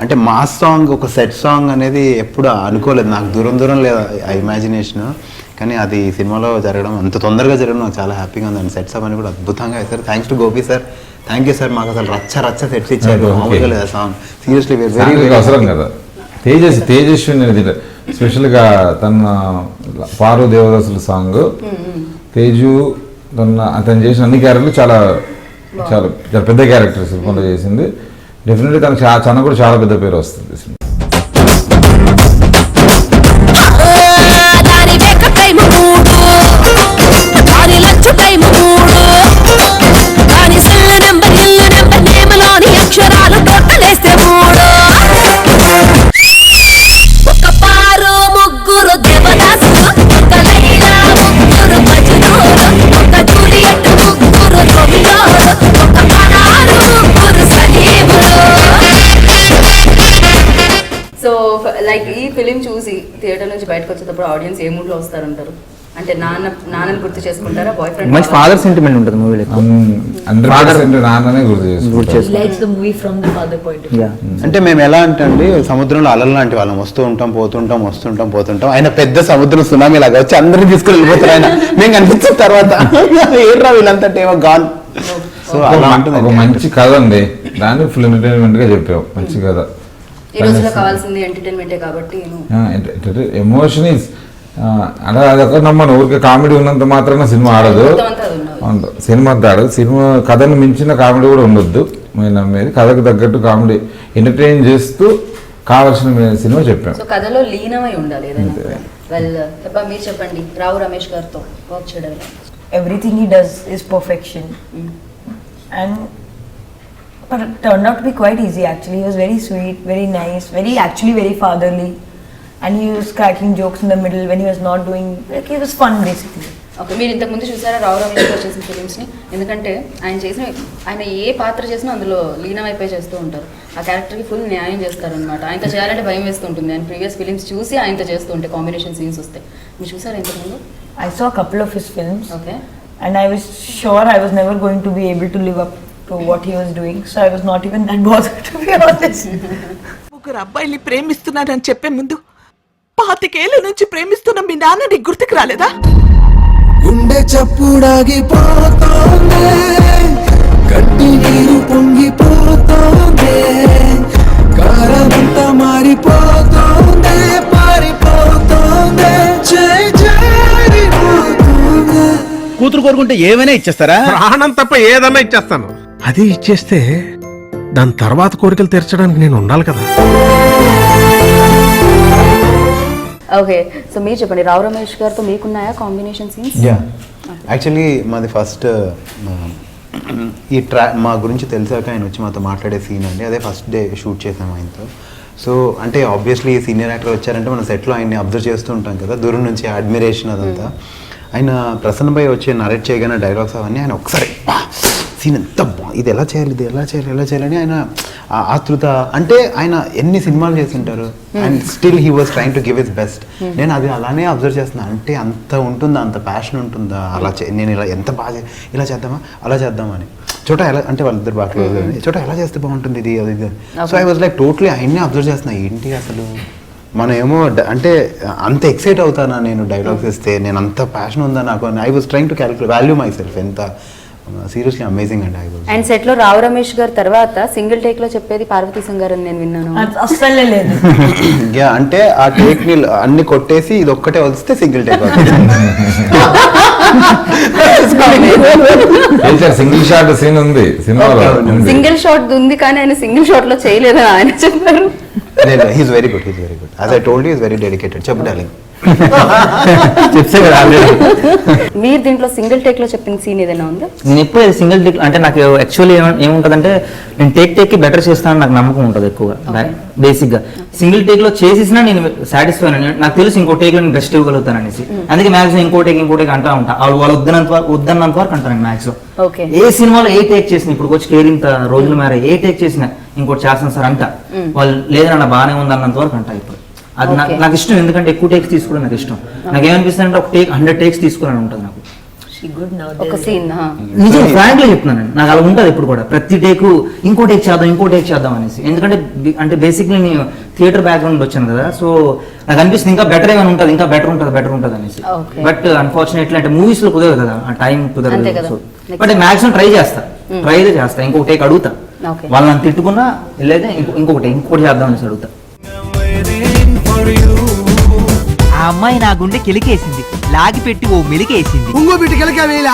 Speaker 3: అంటే మాస్ సాంగ్, ఒక సెట్ సాంగ్ అనేది ఎప్పుడు అనుకోలేదు, నాకు దూరం లేదు ఆ ఇమాజినేషన్. కానీ అది సినిమాలో జరగడం, అంత తొందరగా జరగడం నాకు చాలా హ్యాపీగా ఉంది. అండ్ సెట్స్ అవన్నీ కూడా అద్భుతంగా వేశారు. Thanks to Gopi sir, thank you sir. మాకు అసలు రచ్చ సెట్స్ ఇచ్చారు, మామూలుగా లేదు ఆ సాంగ్. సీరియస్లీ వెరీ
Speaker 4: అవసరం కదా. తేజస్విని స్పెషల్గా తన పారు దేవదాసుల సాంగ్, తేజు అతను చేసిన అన్ని క్యారెక్టర్లు చాలా చాలా చాలా పెద్ద క్యారెక్టర్స్ కొంత చేసింది. డెఫినెట్లీ తనకు చాలా కూడా చాలా పెద్ద పేరు వస్తుంది.
Speaker 7: దాని వేకప్ టైం మూడు, దాని లంచ్ టైం మూడు, దాని సెల్ నెంబర్ ఇల్లు నెంబర్ నేమలోని అక్షరాలు టోటలేస్తే మూడు. ఒక పారు ముగ్గురు దేవదాసులు, ఒక లైలా ముగ్గురు మజ్నూలు, ఒక జూలియట్ ముగ్గురు రోమియోలు, ఒక పరారు ముగ్గురు సలీములు.
Speaker 1: సో లైక్ ఈ ఫిలిం చూసి థియేటర్ నుంచి బయటకు వచ్చేటప్పుడు ఆడియన్స్ ఏ మూడ్లో వస్తారంటారు? అంటే నాన్నని గుర్తు చేసుకుంటారా? బాయ్ ఫ్రెండ్
Speaker 2: మంచి ఫాదర్ సెంటిమెంట్ ఉంటుంది మూవీలో.
Speaker 4: 100% నాన్ననే గుర్తు
Speaker 3: అంటే మేము ఎలా అంటే అండి, సముద్రంలో అలలు లాంటి వాళ్ళం, వస్తూ ఉంటాం పోతుంటాం. ఆయన పెద్ద సముద్రం సునామీ లాగా వచ్చి అందరినీ తీసుకుని వెళ్ళిపోతారు. ఆయన మేము కనిపించిన తర్వాత ఏర్రా వీళ్ళంతా ఏమో గాన్. సో అలా ఉంటుంది.
Speaker 4: ఒక మంచి కథ ఉంది, దాన్ని ఫుల్ ఎంటర్టైన్మెంట్ గా చెప్పావు. మంచి కథ.
Speaker 1: ఈ రోజుల్లో కావాల్సింది ఎంటర్టైన్మెంటే కాబట్టి
Speaker 4: ఎమోషన్ ఇస్ అంటే అదొక నమ్మను. ఊరికే కామెడీ ఉన్నంత మాత్రాన సినిమా ఆడదు, సినిమా అంతా ఆడదు. సినిమా కథను మించిన కామెడీ కూడా ఉండొద్దు. మేము నమ్మేది కథకు తగ్గట్టు కామెడీ ఎంటర్టైన్ చేస్తూ కావాల్సిన సినిమా చెప్పాం.
Speaker 1: సో కథలో లీనమై ఉండాలి ఏదైనా. వెల్ మీరు చెప్పండి, రావు రమేష్ గారితో వర్క్ చేయడం.
Speaker 5: Everything he does is perfection. But it turned out to be quite easy actually. He was very sweet, very nice, very fatherly. And he was cracking jokes in the middle when he was not doing, like he was fun basically.
Speaker 1: Okay, మీరు ఇంతకుముందు చూసారా రావు రమేష్ గారు చేసిన ఫిలిమ్స్ని? ఎందుకంటే ఆయన ఏ పాత్ర చేసినా అందులో లీనమైపోయి చేస్తూ ఉంటారు. ఆ క్యారెక్టర్కి ఫుల్ న్యాయం చేస్తారనమాట. ఆయనతో చేయాలంటే భయం వేస్తుంటుంది. ఆయన ప్రీవియస్ ఫిలిమ్స్ చూసి ఆయనతో చేస్తూ ఉంటే కాంబినేషన్ సీన్స్ వస్తాయి. మీరు చూసారా ఇంతకుముందు?
Speaker 5: I saw a couple of his films.
Speaker 1: Okay.
Speaker 5: And I was sure I was never going to be able to live up to what he was doing. So I was not even that bothered, to be honest.
Speaker 10: ముగ్గురు అబ్బాయిల్ని ప్రేమిస్తున్నానని చెప్పే ముందు 25 ఏళ్ల నుంచి ప్రేమిస్తున్న మీ నాన్న నీకు గుర్తుకు రాలేదా?
Speaker 8: గుండె చప్పుడాగిపోతోంది, గట్టి నీరు పొంగిపోతోంది, కారమంతా మారిపోతోంది, పారిపోతోంది, జారిపోతోంది.
Speaker 11: కూతురు కోరుకుంటే ఏమైనా ఇచ్చేస్తారా?
Speaker 9: ప్రాణం తప్ప ఏదన్నా ఇచ్చేస్తాను. అది ఇచ్చేస్తే దాని తర్వాత కోరికలు తీర్చడానికి నేను ఉండాలి కదా.
Speaker 1: ఓకే, సో మీరు చెప్పండి, రావు రమేష్ గారితో మీకున్నాయా కాంబినేషన్ సీన్స్?
Speaker 3: యాక్చువల్లీ మాది ఫస్ట్ ఈ మా గురించి తెలిసాక ఆయన వచ్చి మాతో మాట్లాడే సీన్ అండి. అదే ఫస్ట్ డే షూట్ చేసాము ఆయనతో. సో అంటే ఆబ్వియస్లీ సీనియర్ యాక్టర్ వచ్చారంటే మనం సెట్లో ఆయన్ని అబ్జర్వ్ చేస్తూ ఉంటాం కదా, దూరం నుంచి అడ్మిరేషన్ అదంతా. ఆయన ప్రసన్న భాయ్ వచ్చి నరేట్ చేయగానే డైలాగ్స్ అవన్నీ ఆయన ఒకసారి సీన్ ఎంత ఇది ఎలా చేయాలి అని ఆయన ఆతృత, అంటే ఆయన ఎన్ని సినిమాలు చేస్తుంటారు and still he was trying to give his best. నేను అది అలానే అబ్జర్వ్ చేస్తున్నాను. అంటే అంత ఉంటుందా, అంత ప్యాషన్ ఉంటుందా, అలా నేను ఇలా ఎంత బాగా ఇలా చేద్దామా అలా చేద్దామని. చోట ఎలా అంటే వాళ్ళిద్దరు బాగా క్లోజ్ చోట ఎలా చేస్తే బాగుంటుంది ఇది అది ఇది. So I was like totally ఆయన్ని అబ్జర్వ్ చేస్తున్నా. ఏంటి అసలు మనం ఏమో అంటే అంత ఎక్సైట్ అవుతానా నేను డైలాగ్స్ ఇస్తే, నేను అంత ప్యాషన్ ఉందా నాకు. I was trying to calculate value my self. ఎంత సీరియస్లీ అమేజింగ్ అండి. ఐ వాజ్
Speaker 1: అండ్ సెట్ లో రావు రమేష్ గారు తర్వాత సింగిల్ టేక్ లో చెప్పేది పార్వతీ సింగ్ గారు అని నేను విన్నాను.
Speaker 5: అస్సలే లేదు.
Speaker 3: అంటే ఆ టేక్ ని అన్ని కొట్టేసి ఇది ఒక్కటే వస్తే single take
Speaker 4: single shot scene ఉంది సినిమాలో.
Speaker 1: సింగిల్ షాట్ ఉంది కానీ ఆయన సింగిల్ షాట్ లో చేయలేదని ఆయన చెప్పారు.
Speaker 3: He's very good. As I told you is very dedicated. చెప్పు డార్లింగ్.
Speaker 2: చెప్తే కదా already.
Speaker 1: మీరు దీంట్లో సింగిల్ టేక్ లో చెప్పిన సీన్ ఏదైనా ఉందా?
Speaker 2: నేను ఎప్పుడు సింగిల్ టేక్ అంటే నాకు యాక్చువల్లీ ఏముంటదంటే నేను టేక్ కి బెటర్ చేస్తానని నాకు నమ్మకం ఉంటుంది ఎక్కువగా. బేసిక్ గా సింగిల్ టేక్ లో చేసేసినా నేను సాటిస్ఫై అని నాకు తెలుసు, ఇంకో టేక్ లో నేను బెస్ట్ ఇవ్వగలుగుతాను అనేసి. అందుకే మ్యాక్సిమం ఇంకో టేక్ అంటా ఉంటా. వాళ్ళు వద్దన్నంత వరకు అంటాను మ్యాక్సిమం. ఏ సినిమాలో ఏ టేక్ చేసిన ఇప్పుడు వచ్చి కేరింత రోజులు మారే ఏ టేక్ చేసినా ఇంకోటి చేస్తాను సార్ అంట. వాళ్ళు లేదన్న బాగానే ఉంది అన్నంత వరకు అంట. ఇప్పుడు అది నాకు ఇష్టం, ఎందుకంటే ఎక్కువ టేక్స్ తీసుకోవడం నాకు ఇష్టం. నాకు ఏమనిపిస్తుంది అంటే ఒక టేక్ 100 టేక్స్ తీసుకోవాలని ఉంటుంది నాకు.
Speaker 1: ఒక సీన్
Speaker 2: నిజం ఫ్రాంక్లీ చెప్తున్నాను, నాకు అలా ఉంటుంది ఇప్పుడు కూడా. ప్రతి టేక్ ఇంకో టేక్ చేద్దాం అనేసి. ఎందుకంటే అంటే బేసిక్లీ నేను థియేటర్ బ్యాక్గ్రౌండ్ వచ్చాను కదా, సో నాకు అనిపిస్తుంది ఇంకా బెటర్ ఏమైనా ఉంటుంది, ఇంకా బెటర్ ఉంటుంది అనేసి. బట్ అన్ఫార్చునేట్లీ అంటే మూవీస్ లో కుదరదు కదా, ఆ టైం కుదరదు. బట్ మాక్సిమం ట్రై చేస్తా, ఇంకొక టేక్ అడుగుతా. వాళ్ళు నన్ను తిట్టుకున్నా లేదా ఇంకొకటి చేద్దాం అనేసి అడుగుతా.
Speaker 11: ఆ అమ్మాయి నా గుండె కిలికేసింది, లాగి పెట్టి ఓ మెలికేసింది.
Speaker 8: ఇంకో బిడ్డ కెలక వేలా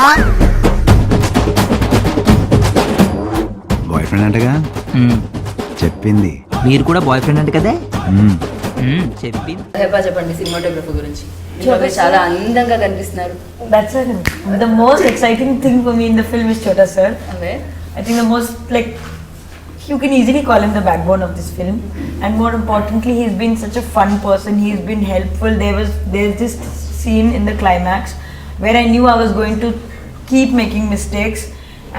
Speaker 3: బాయ్ ఫ్రెండ్ అంటగా చెప్పింది.
Speaker 11: మీరు కూడా బాయ్ ఫ్రెండ్ అంటే కదా చెప్పింది.
Speaker 1: చెప్పండి సినిమాటోగ్రఫీ గురించి. చాలా అందంగా కనిపిస్తున్నారు.
Speaker 5: That's the most exciting thing for me in the film is Chota sir. I think the most like you can easily call him the backbone of this film, and more importantly he's been such a fun person. He's been helpful. There's this scene in the climax where I knew I was going to keep making mistakes,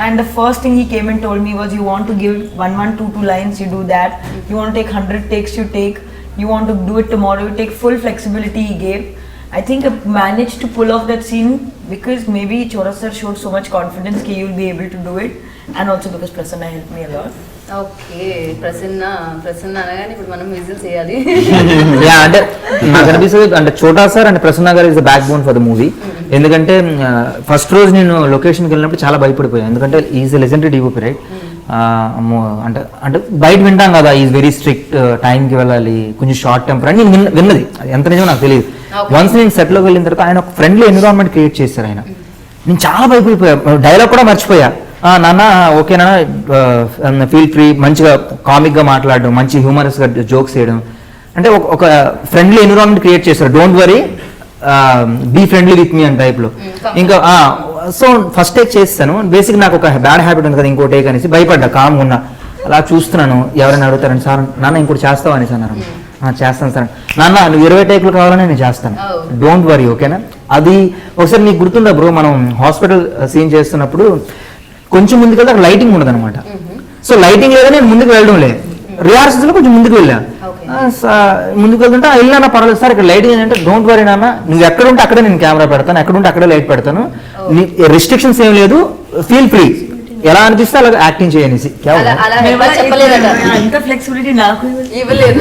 Speaker 5: and the first thing he came and told me was, you want to give 1-1-2 lines, you do that. You want to take 100 takes, you take. You want to do it tomorrow, you take. Full flexibility he gave. I think I managed to pull off that scene because maybe Chota sir showed so much confidence that you'll be able to do it, and also because Prasanna helped me a lot.
Speaker 1: Okay, Prasanna అనగానే ఇప్పుడు మనం విజిల్ చేయాలి.
Speaker 2: అంటే నాకు అనిపిస్తుంది అంటే చోటా సార్ అండ్ ప్రసన్న గారు is the back bone for the movie. ఎందుకంటే ఫస్ట్ రోజు నేను లొకేషన్కి వెళ్ళినప్పుడు చాలా భయపడిపోయాను, ఎందుకంటే ఈజ్ లెజెండరీ డిఓపి రైట్. అంటే బయట వింటాం కదా, ఈజ్ వెరీ స్ట్రిక్ట్, టైంకి వెళ్ళాలి, కొంచెం షార్ట్ టెంపర్ అని నేను విన్నది. ఎంత నిజమో నాకు తెలియదు. వన్స్ నేను సెట్లోకి వెళ్ళిన తర్వాత ఆయన ఒక ఫ్రెండ్లీ ఎన్విరాన్మెంట్ క్రియేట్ చేశారు ఆయన. నేను చాలా భయపడిపోయా, డైలాగ్ కూడా మర్చిపోయా. నాన్న ఓకేనా, ఫీల్ ఫ్రీ, మంచిగా కామిక్గా మాట్లాడడం, మంచి హ్యూమరస్గా జోక్స్ చేయడం, అంటే ఒక ఫ్రెండ్లీ ఎన్విరాన్మెంట్ క్రియేట్ చేశారు. Don't worry, be friendly with me అని టైప్లో. ఇంకా సో ఫస్ట్ టేక్ చేస్తాను. బేసిక్ నాకు ఒక బ్యాడ్ హ్యాబిట్ ఉంది కదా, ఇంకో టేక్ అనేసి భయపడ్డా. కామ్గా ఉన్నా, అలా చూస్తున్నాను. ఎవరైనా అడుగుతారని, సార్ నాన్న ఇంకోటి చేస్తావు అనేసి అన్నారు. చేస్తాను సార్. నాన్న నువ్వు 20 టేక్లు కావాలని నేను చేస్తాను, డోంట్ వరీ ఓకేనా. అది ఒకసారి నీకు గుర్తుందా బ్రో, మనం హాస్పిటల్ సీన్ చేస్తున్నప్పుడు కొంచెం ముందుకు వెళ్తే అక్కడ లైటింగ్ ఉండదు అనమాట. సో లైటింగ్ లేదా నేను ముందుకు వెళ్ళడం లేదు, రిహార్సల్స్ లో కొంచెం ముందుకు వెళ్ళా. ముందుకు వెళ్తుంటే వెళ్ళినా పర్వాలేదు సార్, ఇక్కడ లైటింగ్ ఏంటంటే డోంట్ వరీ నాన్న, నువ్వు ఎక్కడ ఉంటే అక్కడే నేను కెమెరా పెడతాను, ఎక్కడ ఉంటే అక్కడే లైట్ పెడతాను, రిస్ట్రిక్షన్స్ ఏం లేదు, ఫీల్ ఫ్రీ, ఎలా అనిపిస్తే అలా యాక్టింగ్ చేయనేసి.
Speaker 5: అంత ఫ్లెక్సిబిలిటీ నాకు
Speaker 1: ఇవ్వలేదు,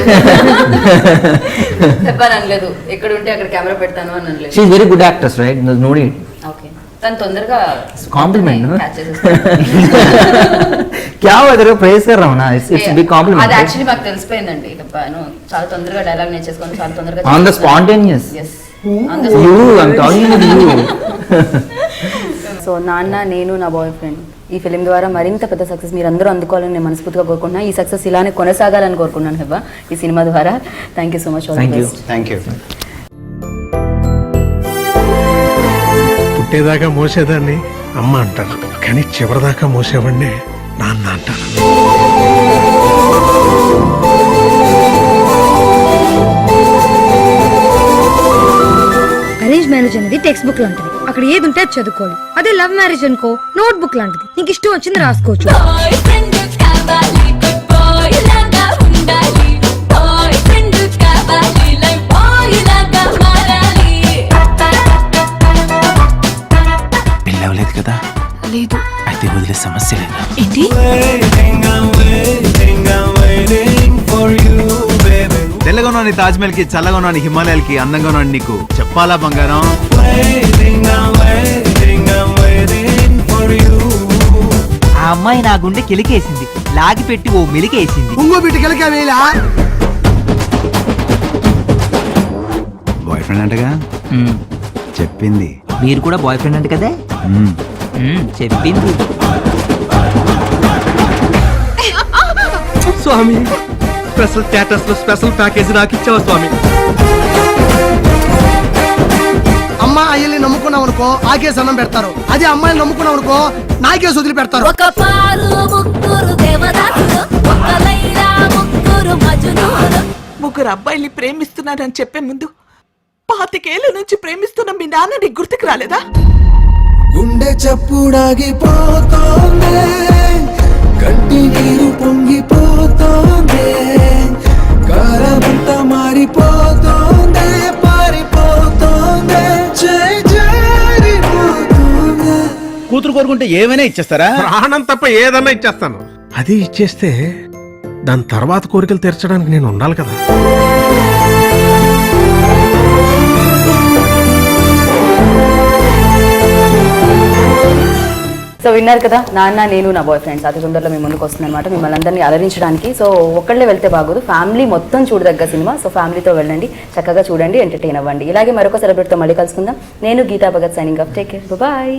Speaker 1: చెప్పానలేదు, ఎక్కడ ఉంటే అక్కడ కెమెరా పెడతాను అని అనలేదు.
Speaker 2: She is very good actress right, నోడి.
Speaker 1: ఓకే, తను తొందరగా
Speaker 2: కాంప్లిమెంట్ క్యా వదరు ప్రైజ్ కర్ రహా నా, ఇట్స్ బిగ్ కాంప్లిమెంట్.
Speaker 1: అది యాక్చువల్లీ మాకు తెలిసిపోయిందండి. చెప్పాను చాలా తొందరగా డైలాగ్ నేర్చేసుకొని చాలా తొందరగా
Speaker 2: on the spontaneous. You I am talking with you.
Speaker 1: So నాన్న నేను నా బాయ్ ఫ్రెండ్ ఈ ఫిలిం ద్వారా మరింత పెద్ద సక్సెస్ మీరు అందరూ అందుకోవాలని నేను మనస్ఫూర్తిగా కోరుకుంటున్నా. ఈ సక్సెస్ ఇలానే కొనసాగాలని కోరుకున్నాను హెబ్బా ఈ సినిమా ద్వారా. Thank you so much.
Speaker 3: Thank you.
Speaker 9: పుట్టేదాకా మోసేదాన్ని అమ్మ అంటాను, కానీ చివరిదాకా మోసేవాడిని నాన్న అంటాను.
Speaker 6: అరే అరేంజ్ మ్యారేజ్ అనేది టెక్స్ట్ బుక్ లాంటిది, అక్కడ ఏది ఉంటే అది చదువుకోవాలి. అదే లవ్ మ్యారేజ్ అనుకో నోట్ బుక్ లాంటిది, నీకు ఇష్టం వచ్చింది రాసుకోవచ్చు.
Speaker 11: పెళ్ళవలేదు కదా?
Speaker 6: లేదు.
Speaker 11: అయితే వదిలే సమస్య లేదా?
Speaker 6: ఏంటి?
Speaker 3: తెల్లగా ఉన్నాను తాజ్మహల్ కి, చల్లగా ఉన్నాను హిమాలయాలకి, అందంగా ఉన్నాను నీకు చెప్పాలా బంగారం.
Speaker 11: ఆ అమ్మాయి నా గుండె కెలికేసింది, లాగి పెట్టి ఓ మెలికేసింది.
Speaker 8: ఇంకో బిడ్డకెళ్ళకా వేలా
Speaker 3: బాయ్ ఫ్రెండ్ అంటగా చెప్పింది.
Speaker 11: మీరు కూడా బాయ్ ఫ్రెండ్ అంటే కదా? చెప్పింది.
Speaker 9: స్వామి స్పెషల్ స్టేటస్ లో స్పెషల్ ప్యాకేజ్ నాకు ఇచ్చావు స్వామి.
Speaker 8: అమ్మ అయ్యల్ని నమ్ముకున్నాం అనుకో ఆకేసి అన్నం పెడతారు. అదే అమ్మాయిని నమ్ముకున్నాం అనుకో నాకేసి వదిలి పెడతారు.
Speaker 7: ఒక పారు ముగ్గురు దేవదాసులు, ఒక లైలా ముగ్గురు మజునూలు.
Speaker 10: ముగ్గురు అబ్బాయిల్ని ప్రేమిస్తున్నానని చెప్పే ముందు 25 ఏళ్ళ నుంచి ప్రేమిస్తున్న మీ నాన్న నీకు గుర్తుకు రాలేదా?
Speaker 8: గుండె చప్పుడాగిపోతోంది, కంటి నీరు పొంగిపోతోంది, కారమంతా మారిపోతోంది, పారిపోతోంది, జారిపోతోంది.
Speaker 9: కూతురు కోరుకుంటే ఏమైనా ఇచ్చేస్తారా? ప్రాణం తప్ప ఏదన్నా ఇచ్చేస్తాను. అది ఇచ్చేస్తే దాని తర్వాత కోరికలు తీర్చడానికి నేను ఉండాలి కదా.
Speaker 1: సో విన్నారు కదా, నాన్న నేను నా బాయ్ ఫ్రెండ్స్ అతి తొందరలో మీ ముందుకు వస్తుంది అనమాట, మిమ్మల్ని అందరినీ అలరించడానికి. సో ఒక్కళ్ళే వెళ్తే బాగోదు, ఫ్యామిలీ మొత్తం చూడదగ్గ సినిమా. సో ఫ్యామిలీతో వెళ్ళండి, చక్కగా చూడండి, ఎంటర్టైన్ అవ్వండి. ఇలాగే మరొక సెలబ్రిటీతో మళ్ళీ కలుసుకుందాం. నేను Geetha Bhagat signing off. Take care, bye.